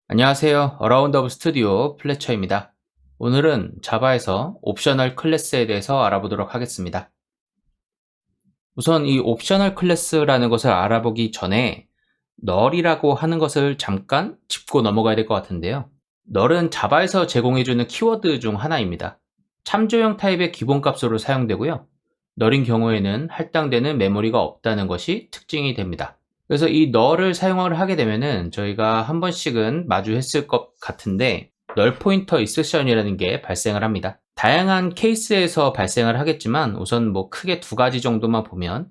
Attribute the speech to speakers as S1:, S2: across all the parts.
S1: 안녕하세요. 어라운드 오브 스튜디오 플래처입니다. 오늘은 자바에서 옵셔널 클래스에 대해서 알아보도록 하겠습니다. 우선 이 옵셔널 클래스라는 것을 알아보기 전에 널이라고 하는 것을 잠깐 짚고 넘어가야 될 것 같은데요. 널은 자바에서 제공해주는 키워드 중 하나입니다. 참조형 타입의 기본값으로 사용되고요. 널인 경우에는 할당되는 메모리가 없다는 것이 특징이 됩니다. 그래서 이 널을 사용을 하게 되면은 저희가 한 번씩은 마주했을 것 같은데 널 포인터 인셉션이라는 게 발생을 합니다. 다양한 케이스에서 발생을 하겠지만 우선 뭐 크게 두 가지 정도만 보면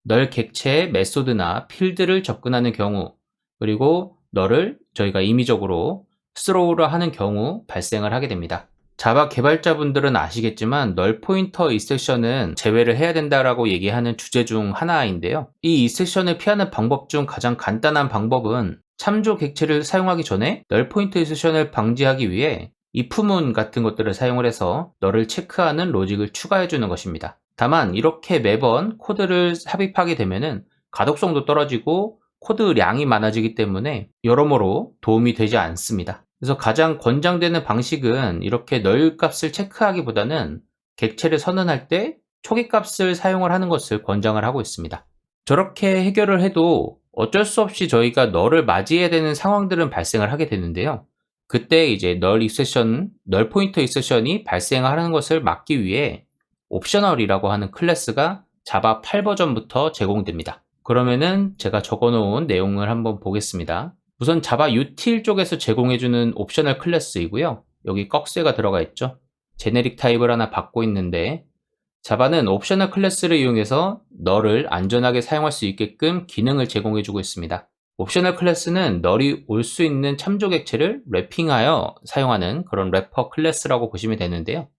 S1: 널 객체의 메소드나 필드를 접근하는 경우, 그리고 널을 저희가 임의적으로 스로우를 하는 경우 발생을 하게 됩니다. 자바 개발자분들은 아시겠지만 널 포인터 인셉션은 제외를 해야 된다라고 얘기하는 주제 중 하나인데요. 이 인셉션을 피하는 방법 중 가장 간단한 방법은 참조 객체를 사용하기 전에 널 포인터 인셉션을 방지하기 위해 if문 같은 것들을 사용을 해서 널을 체크하는 로직을 추가해 주는 것입니다. 다만 이렇게 매번 코드를 삽입하게 되면은 가독성도 떨어지고 코드량이 많아지기 때문에 여러모로 도움이 되지 않습니다. 그래서 가장 권장되는 방식은 이렇게 널 값을 체크하기보다는 객체를 선언할 때 초기 값을 사용을 하는 것을 권장을 하고 있습니다. 저렇게 해결을 해도 어쩔 수 없이 저희가 널을 맞이해야 되는 상황들은 발생을 하게 되는데요. 그때 이제 널 포인터 인셉션이 발생하는 것을 막기 위해 옵셔널이라고 하는 클래스가 자바 8 버전부터 제공됩니다. 그러면은 제가 적어놓은 내용을 한번 보겠습니다. 우선 자바 유틸 쪽에서 제공해주는 옵셔널 클래스이고요. 여기 꺽쇠가 들어가 있죠. 제네릭 타입을 하나 받고 있는데 자바는 옵셔널 클래스를 이용해서 널을 안전하게 사용할 수 있게끔 기능을 제공해주고 있습니다. 옵셔널 클래스는 널이 올 수 있는 참조 객체를 래핑하여 사용하는 그런 래퍼 클래스라고 보시면 되는데요.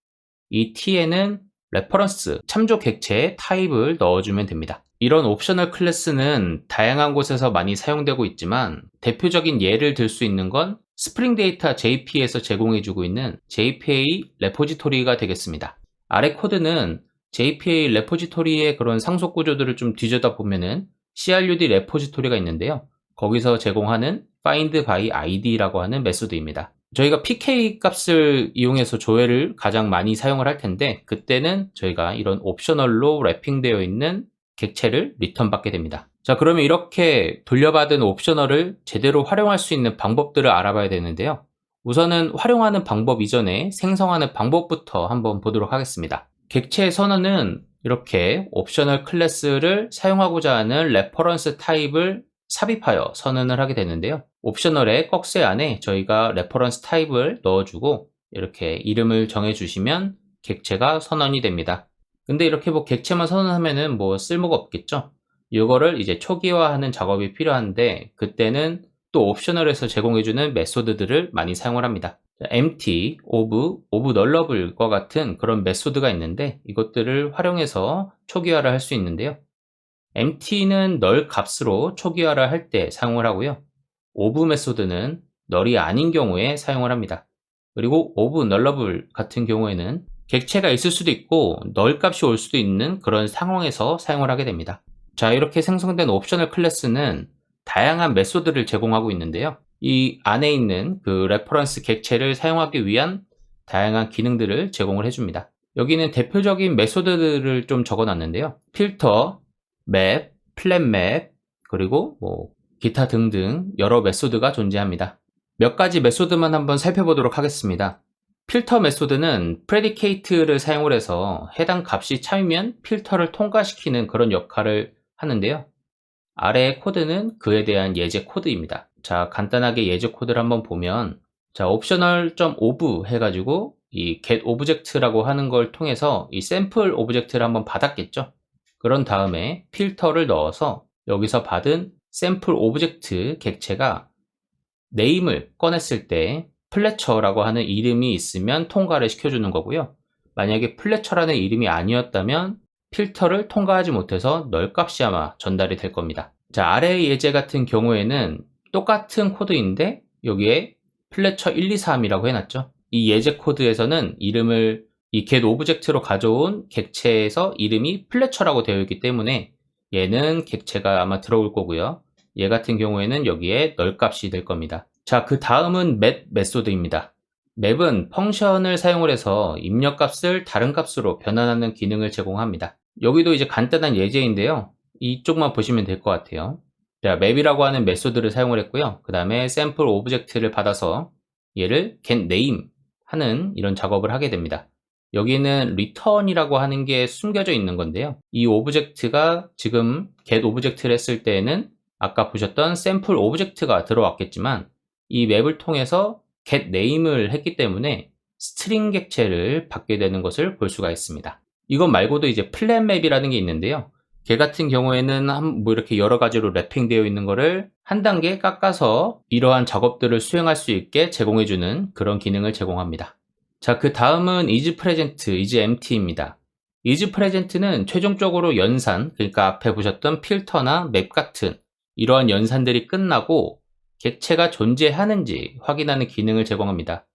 S1: 이 T에는 레퍼런스, 참조 객체의 타입을 넣어주면 됩니다. 이런 옵셔널 클래스는 다양한 곳에서 많이 사용되고 있지만 대표적인 예를 들 수 있는 건 스프링 데이터 JP에서 제공해주고 있는 JPA 레포지토리가 되겠습니다. 아래 코드는 JPA 레포지토리의 그런 상속 구조들을 좀 뒤져다 보면은 CRUD 레포지토리가 있는데요. 거기서 제공하는 find by id라고 하는 메소드입니다. 저희가 PK 값을 이용해서 조회를 가장 많이 사용을 할 텐데 그때는 저희가 이런 옵셔널로 랩핑되어 있는 객체를 리턴 받게 됩니다. 자, 그러면 이렇게 돌려받은 옵셔널을 제대로 활용할 수 있는 방법들을 알아봐야 되는데요. 우선은 활용하는 방법 이전에 생성하는 방법부터 한번 보도록 하겠습니다. 객체의 선언은 이렇게 옵셔널 클래스를 사용하고자 하는 레퍼런스 타입을 삽입하여 선언을 하게 되는데요. 옵셔널의 꺽쇠 안에 저희가 레퍼런스 타입을 넣어주고 이렇게 이름을 정해주시면 객체가 선언이 됩니다. 근데 이렇게 뭐 객체만 선언하면은 뭐 쓸모가 없겠죠. 이거를 이제 초기화하는 작업이 필요한데 그때는 또 옵셔널에서 제공해주는 메소드들을 많이 사용을 합니다. empty, of nullable과 같은 그런 메소드가 있는데 이것들을 활용해서 초기화를 할 수 있는데요. empty는 null 값으로 초기화를 할 때 사용을 하고요. of 메소드는 null이 아닌 경우에 사용을 합니다. 그리고 of nullable 같은 경우에는 객체가 있을 수도 있고 null 값이 올 수도 있는 그런 상황에서 사용을 하게 됩니다. 자, 이렇게 생성된 옵셔널 클래스는 다양한 메소드를 제공하고 있는데요. 이 안에 있는 그 레퍼런스 객체를 사용하기 위한 다양한 기능들을 제공을 해줍니다. 여기는 대표적인 메소드들을 좀 적어놨는데요. 필터, 맵, 플랫 맵, 그리고 뭐 기타 등등 여러 메소드가 존재합니다. 몇 가지 메소드만 한번 살펴보도록 하겠습니다. 필터 메소드는 predicate를 사용을 해서 해당 값이 참이면 필터를 통과시키는 그런 역할을 하는데요. 아래의 코드는 그에 대한 예제 코드입니다. 자, 간단하게 예제 코드를 한번 보면 자, optional.of 해가지고 이 getObject라고 하는 걸 통해서 이 샘플 오브젝트를 한번 받았겠죠. 그런 다음에 필터를 넣어서 여기서 받은 샘플 오브젝트 객체가 네임을 꺼냈을 때 플래처라고 하는 이름이 있으면 통과를 시켜주는 거고요. 만약에 플래처라는 이름이 아니었다면 필터를 통과하지 못해서 널 값이 아마 전달이 될 겁니다. 자, 아래의 예제 같은 경우에는 똑같은 코드인데 여기에 플래처 1, 2, 3이라고 해놨죠. 이 예제 코드에서는 이름을 이 getObject로 가져온 객체에서 이름이 플래처라고 되어 있기 때문에 얘는 객체가 아마 들어올 거고요. 얘 같은 경우에는 여기에 널 값이 될 겁니다. 자, 그 다음은 map 메소드입니다. map은 펑션을 사용을 해서 입력 값을 다른 값으로 변환하는 기능을 제공합니다. 여기도 이제 간단한 예제인데요. 이쪽만 보시면 될 것 같아요. 자, map이라고 하는 메소드를 사용을 했고요. 그 다음에 샘플 오브젝트를 받아서 얘를 getName 하는 이런 작업을 하게 됩니다. 여기는 return이라고 하는 게 숨겨져 있는 건데요. 이 오브젝트가 지금 get 오브젝트를 했을 때에는 아까 보셨던 샘플 오브젝트가 들어왔겠지만 이 맵을 통해서 get name을 했기 때문에 스트링 객체를 받게 되는 것을 볼 수가 있습니다. 이것 말고도 이제 플랫 맵이라는 게 있는데요. 걔 같은 경우에는 뭐 이렇게 여러 가지로 랩핑되어 있는 거를 한 단계 깎아서 이러한 작업들을 수행할 수 있게 제공해주는 그런 기능을 제공합니다. 자, 그 다음은 isPresent, isEmpty입니다. isPresent는 최종적으로 연산, 그러니까 앞에 보셨던 필터나 맵 같은 이러한 연산들이 끝나고 객체가 존재하는지 확인하는 기능을 제공합니다.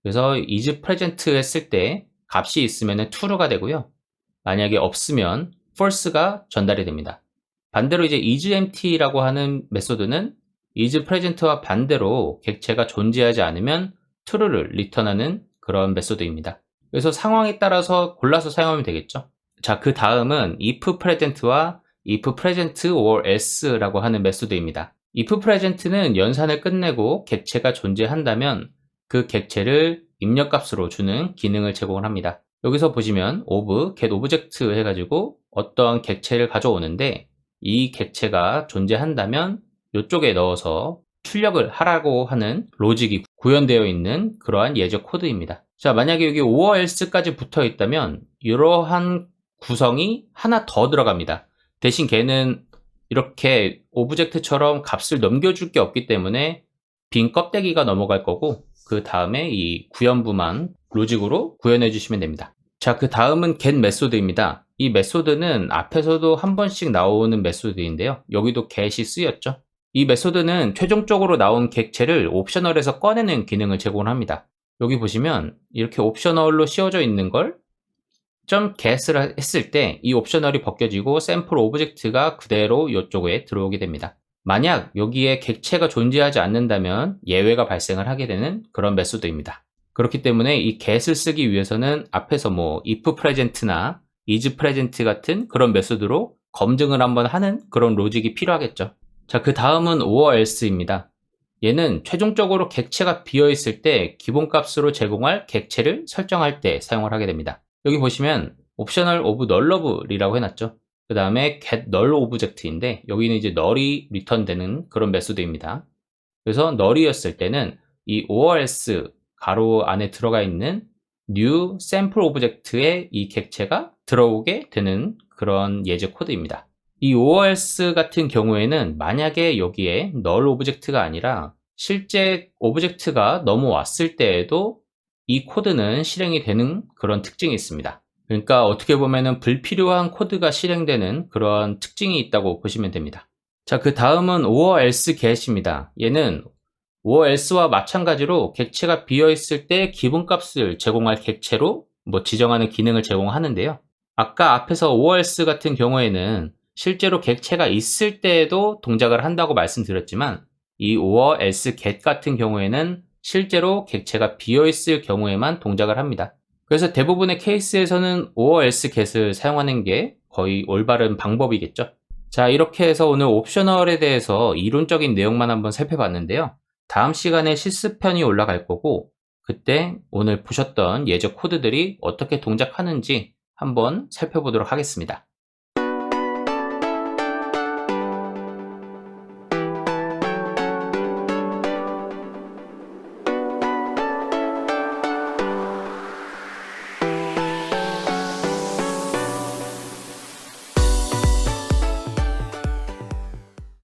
S1: 그래서 isPresent 했을 때 값이 있으면 true가 되고요. 만약에 없으면 false가 전달이 됩니다. 반대로 이제 isEmpty라고 하는 메소드는 isPresent와 반대로 객체가 존재하지 않으면 true를 리턴하는 그런 메소드입니다. 그래서 상황에 따라서 골라서 사용하면 되겠죠. 자, 그 다음은 ifPresent와 ifPresent or else라고 하는 메소드입니다. ifPresent는 연산을 끝내고 객체가 존재한다면 그 객체를 입력값으로 주는 기능을 제공을 합니다. 여기서 보시면 of getObject 해가지고 어떠한 객체를 가져오는데 이 객체가 존재한다면 이쪽에 넣어서 출력을 하라고 하는 로직이 구현되어 있는 그러한 예제 코드입니다. 자, 만약에 여기 or else까지 붙어 있다면 이러한 구성이 하나 더 들어갑니다. 대신 걔는 이렇게 오브젝트처럼 값을 넘겨줄 게 없기 때문에 빈 껍데기가 넘어갈 거고 그 다음에 이 구현부만 로직으로 구현해 주시면 됩니다. 자, 그 다음은 get 메소드입니다. 이 메소드는 앞에서도 한 번씩 나오는 메소드인데요. 여기도 get이 쓰였죠. 이 메소드는 최종적으로 나온 객체를 옵셔널에서 꺼내는 기능을 제공합니다. 여기 보시면 이렇게 옵셔널로 씌워져 있는 걸 .get을 했을 때 이 옵셔널이 벗겨지고 샘플 오브젝트가 그대로 이쪽에 들어오게 됩니다. 만약 여기에 객체가 존재하지 않는다면 예외가 발생을 하게 되는 그런 메소드입니다. 그렇기 때문에 이 get을 쓰기 위해서는 앞에서 뭐 ifPresent나 isPresent 같은 그런 메소드로 검증을 한번 하는 그런 로직이 필요하겠죠. 자, 그 다음은 or else입니다. 얘는 최종적으로 객체가 비어있을 때 기본값으로 제공할 객체를 설정할 때 사용을 하게 됩니다. 여기 보시면 optional of null이라고 해놨죠. 그 다음에 get null 오브젝트인데 여기는 이제 null이 리턴되는 그런 메소드입니다. 그래서 null이었을 때는 이 or else 가로 안에 들어가 있는 new sample 오브젝트에 이 객체가 들어오게 되는 그런 예제 코드입니다. 이 or else 같은 경우에는 만약에 여기에 null 오브젝트가 아니라 실제 오브젝트가 넘어왔을 때에도 이 코드는 실행이 되는 그런 특징이 있습니다. 그러니까 어떻게 보면은 불필요한 코드가 실행되는 그런 특징이 있다고 보시면 됩니다. 자, 그 다음은 or else get입니다. 얘는 or else와 마찬가지로 객체가 비어있을 때 기본값을 제공할 객체로 뭐 지정하는 기능을 제공하는데요. 아까 앞에서 or else 같은 경우에는 실제로 객체가 있을 때에도 동작을 한다고 말씀드렸지만 이 or else get 같은 경우에는 실제로 객체가 비어있을 경우에만 동작을 합니다. 그래서 대부분의 케이스에서는 or else get을 사용하는 게 거의 올바른 방법이겠죠. 자, 이렇게 해서 오늘 옵셔널에 대해서 이론적인 내용만 한번 살펴봤는데요. 다음 시간에 실습편이 올라갈 거고 그때 오늘 보셨던 예제 코드들이 어떻게 동작하는지 한번 살펴보도록 하겠습니다.